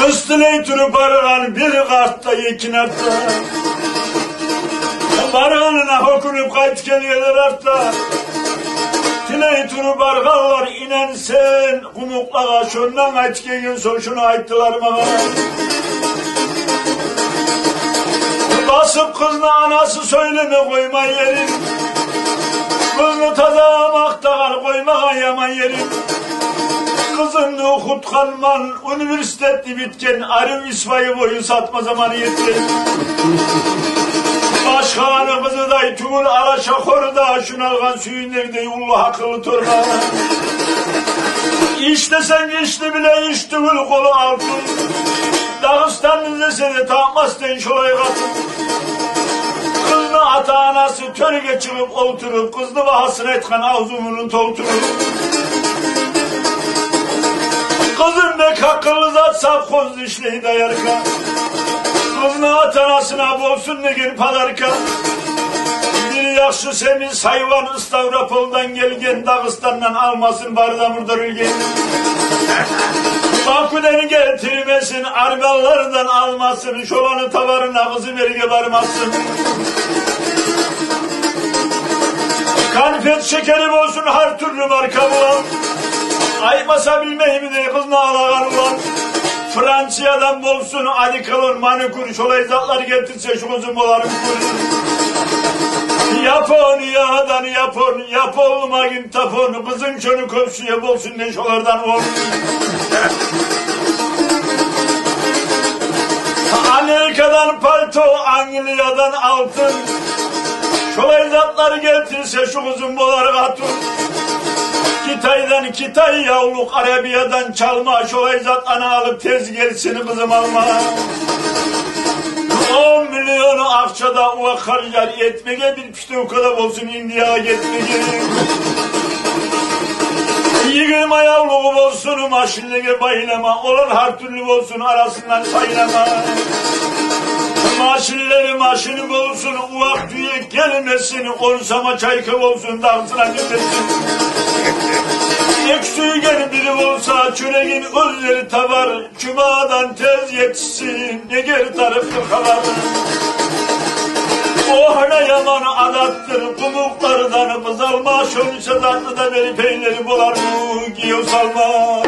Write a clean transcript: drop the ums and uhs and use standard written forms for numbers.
Kıstıley turu barıgan bir kartta yekin artta. Barığanına okunup kayıt geliyorlar artta. Tiley turu bargallar inen sen kumuklağa şundan kayıt geliyor soşunu aittiler bana. Basıp kızına anası söyleme koyma yerin. Kızını taza maktagal koyma yaman yerin. Kızını okutkanman üniversiteti bitken arım ismayı boyu satma zamanı yetti. Başkanı kızı day tümül alaşa koruda şunalgan suyun evde yullu akıllı torba. İştesen geçti bile iş tümül kolu altın. Dağıstan izlese de takmazden şolay katın. Kızını ata anası törüge çıkıp oturup kızını bahasını etken ağzımının tolturup. Kızın bek akıllı zat saf koz dişleyi dayarka. Kızını at anasına bolsun ne gel padarka. Biri yakşı semiz hayvan İstavropol'dan gelgen Dağıstan'dan almasın barda murdar ülgen. Bakü'den getirmesin argallardan almasın. Şolanı tavarına kızı verge varmasın. Kanfet şekeri bolsun her türlü marka bulan. Aymasa bilmeyim de kızına ağlagan ulan. Fransiya'dan bolsun adikalon manikür. Şolay zatlar getirse şu kızım olarım kur. Japonya'dan yap olmagin tapon. Kızın şonu köpsüye bolsun ne şolardan ol. Amerika'dan palto, Angliya'dan altın. Şolay zatlar getirse şu kızım olar katun. Kitay yavluk Arabiya'dan çalma. Şolay zat ana alıp tez gelsin kızım alma. 10 milyonu akçada uvak harcar etmege bir pişti o kadar olsun India'ya gitmege. 20 yavluğu olsun maşinlege baylama. Olan her türlü olsun arasından saylama. Maşini olsun uvak düğe gelmesin. Onsama çaykı olsun dansına gitmesin. Eksuyu gel biri olsa çöreğin özleri tabar. Cumadan tez yetişsin ne geri tarafı kalar. Oh ne yaman adattır pamuklardan kız alma. Şönse tatlı da beri peyniri bular mı giyiyor salma.